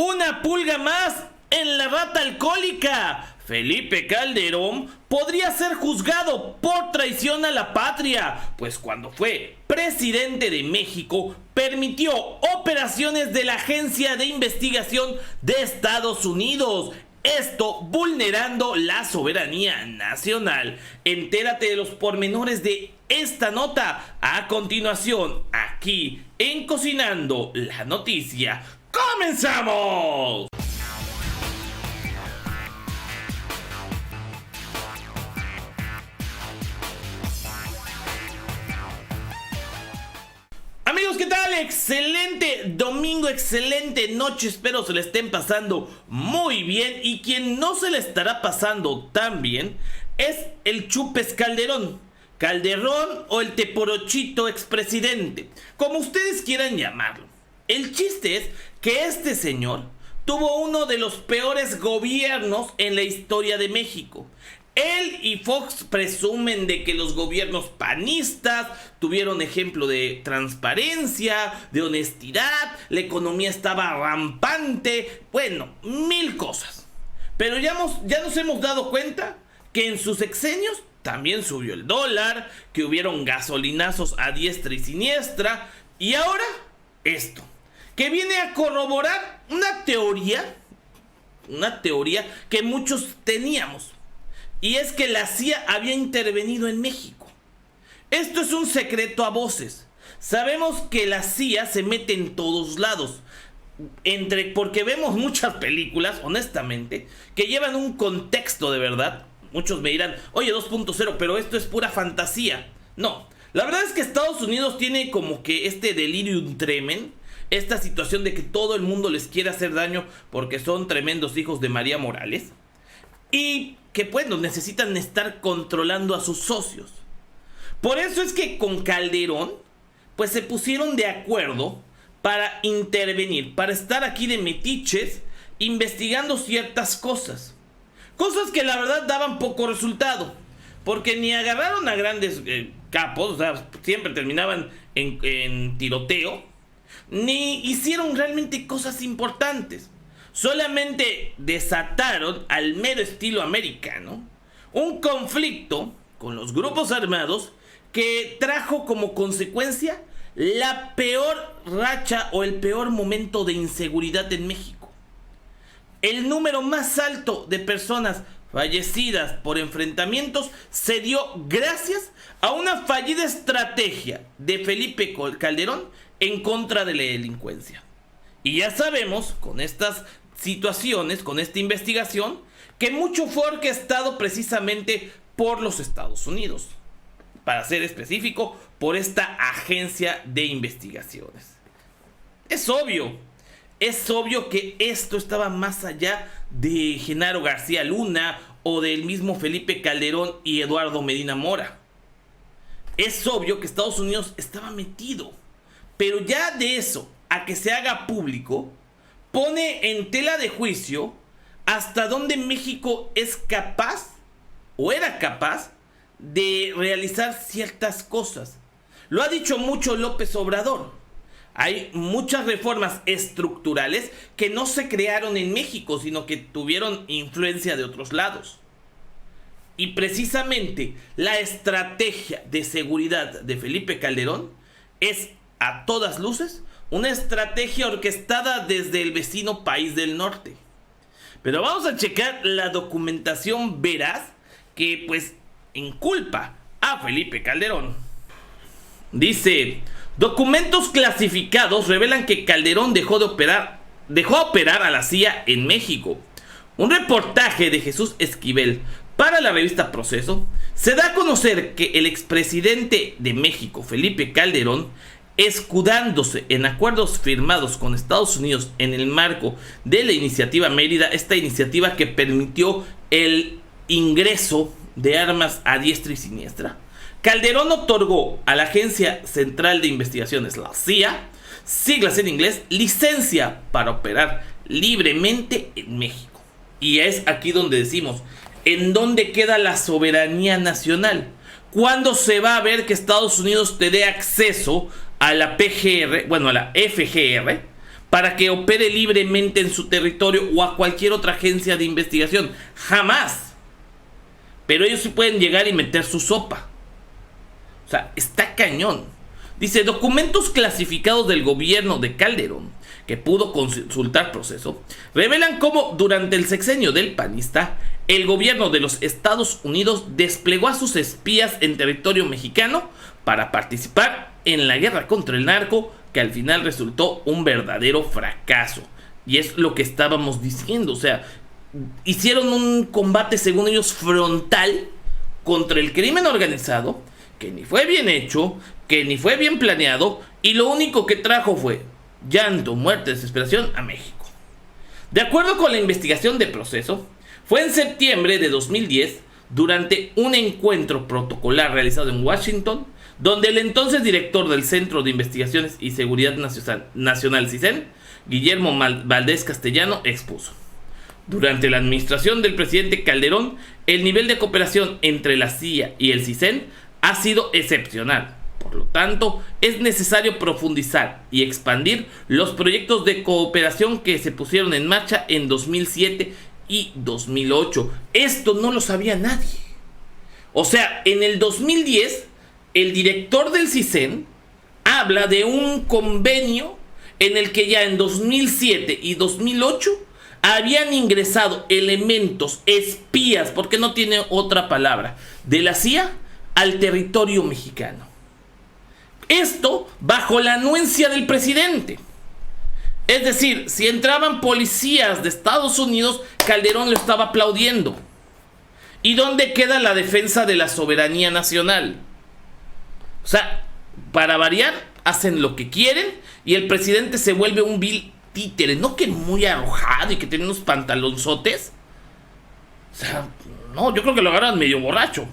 Una pulga más en la rata alcohólica. Felipe Calderón podría ser juzgado por traición a la patria, pues cuando fue presidente de México permitió operaciones de la Agencia de Investigación de Estados Unidos. Esto vulnerando la soberanía nacional. Entérate de los pormenores de esta nota a continuación, aquí en Cocinando la Noticia. ¡Comenzamos! Amigos, ¿qué tal? Excelente domingo, excelente noche. Espero se le estén pasando muy bien. Y quien no se le estará pasando tan bien es el Chupes Calderón. Calderón o el Teporochito expresidente, como ustedes quieran llamarlo. El chiste es que este señor tuvo uno de los peores gobiernos en la historia de México. Él y Fox presumen de que los gobiernos panistas tuvieron ejemplo de transparencia, de honestidad, la economía estaba rampante, bueno, mil cosas. Pero ya nos hemos dado cuenta que en sus sexenios también subió el dólar, que hubieron gasolinazos a diestra y siniestra, y ahora esto, que viene a corroborar una teoría que muchos teníamos. Y es que la CIA había intervenido en México. Esto es un secreto a voces. Sabemos que la CIA se mete en todos lados. Porque vemos muchas películas, honestamente, que llevan un contexto de verdad. Muchos me dirán, oye, 2.0, pero esto es pura fantasía. No, la verdad es que Estados Unidos tiene como que este delirium tremens. Esta situación de que todo el mundo les quiere hacer daño porque son tremendos hijos de María Morales. Y que bueno, necesitan estar controlando a sus socios. Por eso es que con Calderón pues se pusieron de acuerdo para intervenir, para estar aquí de metiches investigando ciertas cosas. Cosas que la verdad daban poco resultado, porque ni agarraron a grandes capos, o sea, siempre terminaban en tiroteo, ni hicieron realmente cosas importantes. Solamente desataron, al mero estilo americano, un conflicto con los grupos armados que trajo como consecuencia la peor racha o el peor momento de inseguridad en México. El número más alto de personas fallecidas por enfrentamientos se dio gracias a una fallida estrategia de Felipe Calderón en contra de la delincuencia. Y ya sabemos, con estas situaciones, con esta investigación, que mucho fue orquestado precisamente por los Estados Unidos. Para ser específico, por esta agencia de investigaciones. Es obvio que esto estaba más allá de Genaro García Luna o del mismo Felipe Calderón y Eduardo Medina Mora. Es obvio que Estados Unidos estaba metido, pero ya de eso a que se haga público, pone en tela de juicio hasta dónde México es capaz o era capaz de realizar ciertas cosas. Lo ha dicho mucho López Obrador. Hay muchas reformas estructurales que no se crearon en México, sino que tuvieron influencia de otros lados. Y precisamente la estrategia de seguridad de Felipe Calderón es, a todas luces, una estrategia orquestada desde el vecino país del norte. Pero vamos a checar la documentación veraz que pues inculpa a Felipe Calderón. Dice: documentos clasificados revelan que Calderón dejó operar a la CIA en México. Un reportaje de Jesús Esquivel para la revista Proceso se da a conocer que el expresidente de México, Felipe Calderón, escudándose en acuerdos firmados con Estados Unidos en el marco de la iniciativa Mérida, esta iniciativa que permitió el ingreso de armas a diestra y siniestra, Calderón otorgó a la Agencia Central de Investigaciones, la CIA, siglas en inglés, licencia para operar libremente en México. Y es aquí donde decimos, ¿en dónde queda la soberanía nacional? ¿Cuándo se va a ver que Estados Unidos te dé acceso a la PGR, bueno, a la FGR, para que opere libremente en su territorio o a cualquier otra agencia de investigación. Jamás. Pero ellos sí pueden llegar y meter su sopa. O sea, está cañón. Dice, documentos clasificados del gobierno de Calderón, que pudo consultar Proceso, revelan cómo durante el sexenio del panista, el gobierno de los Estados Unidos desplegó a sus espías en territorio mexicano para participar en la guerra contra el narco, que al final resultó un verdadero fracaso. Y es lo que estábamos diciendo, o sea, hicieron un combate, según ellos, frontal contra el crimen organizado, que ni fue bien hecho, que ni fue bien planeado, y lo único que trajo fue llanto, muerte, desesperación a México. De acuerdo con la investigación de Proceso, fue en septiembre de 2010, durante un encuentro protocolar realizado en Washington, donde el entonces director del Centro de Investigaciones y Seguridad Nacional CISEN, Guillermo Valdés Castellano, expuso: durante la administración del presidente Calderón, el nivel de cooperación entre la CIA y el CISEN ha sido excepcional. Por lo tanto, es necesario profundizar y expandir los proyectos de cooperación que se pusieron en marcha en 2007 y 2008. Esto no lo sabía nadie. O sea, en el 2010, el director del CISEN habla de un convenio en el que ya en 2007 y 2008 habían ingresado elementos, espías, porque no tiene otra palabra, de la CIA al territorio mexicano. Esto bajo la anuencia del presidente. Es decir, si entraban policías de Estados Unidos, Calderón lo estaba aplaudiendo. ¿Y dónde queda la defensa de la soberanía nacional? O sea, para variar, hacen lo que quieren y el presidente se vuelve un vil títere. No que muy arrojado y que tiene unos pantalonzotes. O sea, no, yo creo que lo agarran medio borracho.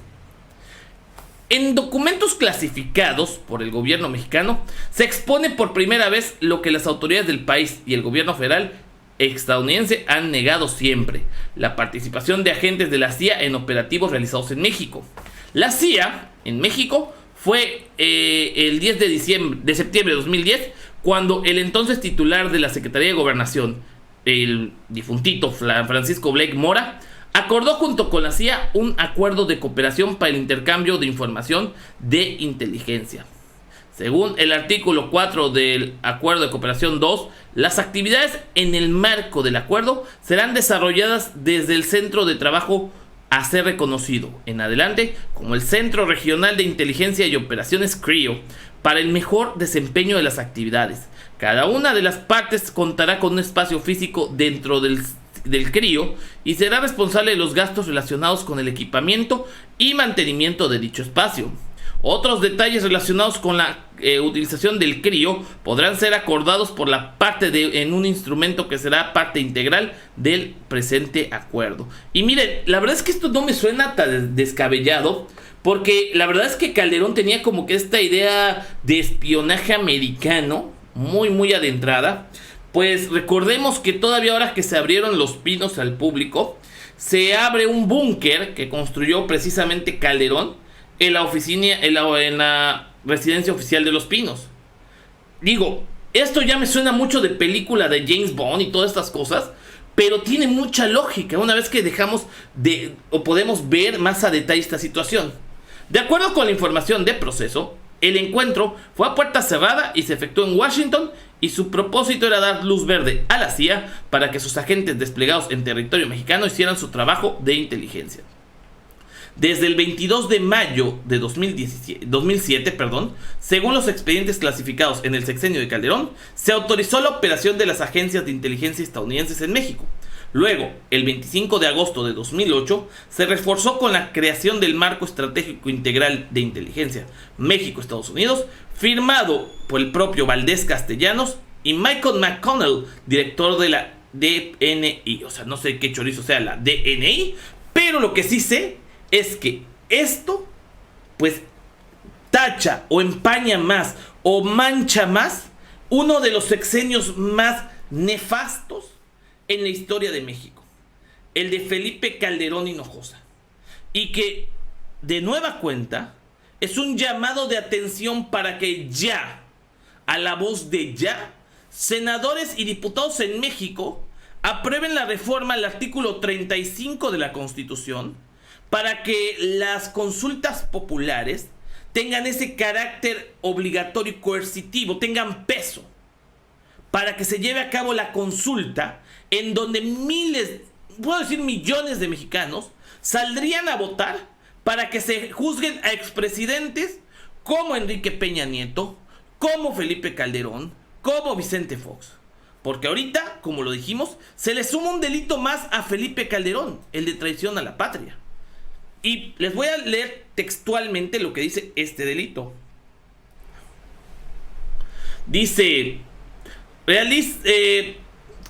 En documentos clasificados por el gobierno mexicano se expone por primera vez lo que las autoridades del país y el gobierno federal estadounidense han negado siempre: la participación de agentes de la CIA en operativos realizados en México. La CIA en México fue el 10 de septiembre de 2010, cuando el entonces titular de la Secretaría de Gobernación, el difuntito Francisco Blake Mora, acordó junto con la CIA un acuerdo de cooperación para el intercambio de información de inteligencia. Según el artículo 4 del Acuerdo de Cooperación 2, las actividades en el marco del acuerdo serán desarrolladas desde el centro de trabajo a ser reconocido en adelante como el Centro Regional de Inteligencia y Operaciones CRIO, para el mejor desempeño de las actividades. Cada una de las partes contará con un espacio físico dentro del CRIO y será responsable de los gastos relacionados con el equipamiento y mantenimiento de dicho espacio. Otros detalles relacionados con la utilización del CRIO podrán ser acordados por la parte en un instrumento que será parte integral del presente acuerdo. Y miren, la verdad es que esto no me suena tan descabellado, porque la verdad es que Calderón tenía como que esta idea de espionaje americano muy adentrada. Pues recordemos que todavía ahora que se abrieron Los Pinos al público, se abre un búnker que construyó precisamente Calderón en la residencia oficial de Los Pinos. Digo, esto ya me suena mucho de película de James Bond y todas estas cosas, pero tiene mucha lógica una vez que podemos ver más a detalle esta situación. De acuerdo con la información de Proceso, el encuentro fue a puerta cerrada y se efectuó en Washington, y su propósito era dar luz verde a la CIA para que sus agentes desplegados en territorio mexicano hicieran su trabajo de inteligencia. Desde el 22 de mayo de 2007, según los expedientes clasificados en el sexenio de Calderón, se autorizó la operación de las agencias de inteligencia estadounidenses en México. Luego, el 25 de agosto de 2008, se reforzó con la creación del Marco Estratégico Integral de Inteligencia México-Estados Unidos, firmado por el propio Valdés Castellanos y Michael McConnell, director de la DNI. O sea, no sé qué chorizo sea la DNI, pero lo que sí sé es que esto, pues, tacha o empaña más o mancha más uno de los sexenios más nefastos en la historia de México, el de Felipe Calderón Hinojosa, y que de nueva cuenta es un llamado de atención para que ya, a la voz de ya, senadores y diputados en México aprueben la reforma al artículo 35 de la Constitución para que las consultas populares tengan ese carácter obligatorio y coercitivo, tengan peso, para que se lleve a cabo la consulta en donde miles, puedo decir millones de mexicanos saldrían a votar para que se juzguen a expresidentes como Enrique Peña Nieto, como Felipe Calderón, como Vicente Fox. Porque ahorita, como lo dijimos, se le suma un delito más a Felipe Calderón, el de traición a la patria. Y les voy a leer textualmente lo que dice este delito. Dice: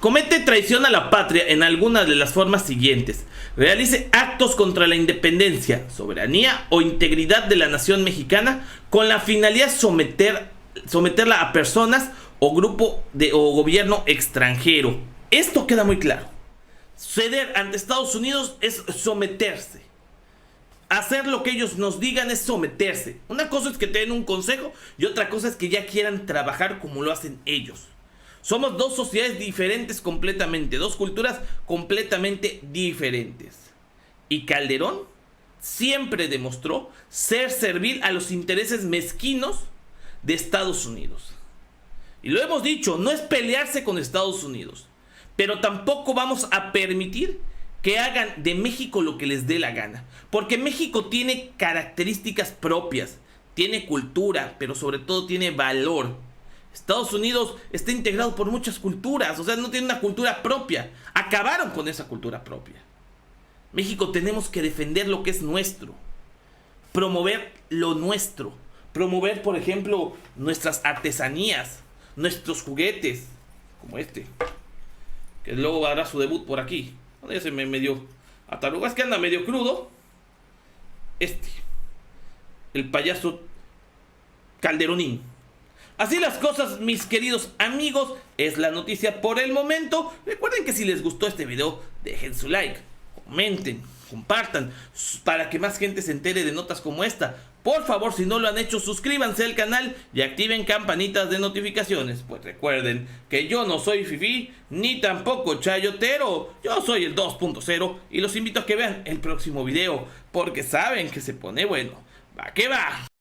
comete traición a la patria en alguna de las formas siguientes: realice actos contra la independencia, soberanía o integridad de la nación mexicana con la finalidad de someterla a personas o grupo o gobierno extranjero. Esto queda muy claro. Ceder ante Estados Unidos es someterse. Hacer lo que ellos nos digan es someterse. Una cosa es que te den un consejo y otra cosa es que ya quieran trabajar como lo hacen ellos. Somos dos sociedades diferentes completamente, dos culturas completamente diferentes. Y Calderón siempre demostró ser servil a los intereses mezquinos de Estados Unidos. Y lo hemos dicho, no es pelearse con Estados Unidos, pero tampoco vamos a permitir que hagan de México lo que les dé la gana. Porque México tiene características propias, tiene cultura, pero sobre todo tiene valor. Estados Unidos está integrado por muchas culturas, o sea, no tiene una cultura propia. Acabaron con esa cultura propia. México tenemos que defender lo que es nuestro, promover lo nuestro, promover, por ejemplo, nuestras artesanías, nuestros juguetes, como este, que luego hará su debut por aquí. Ya se me medio atarugas, que anda medio crudo. El payaso Calderonín. Así las cosas, mis queridos amigos, es la noticia por el momento. Recuerden que si les gustó este video, dejen su like, comenten, compartan, para que más gente se entere de notas como esta. Por favor, si no lo han hecho, suscríbanse al canal y activen campanitas de notificaciones. Pues recuerden que yo no soy fifí, ni tampoco chayotero. Yo soy el 2.0 y los invito a que vean el próximo video, porque saben que se pone bueno. Va que va.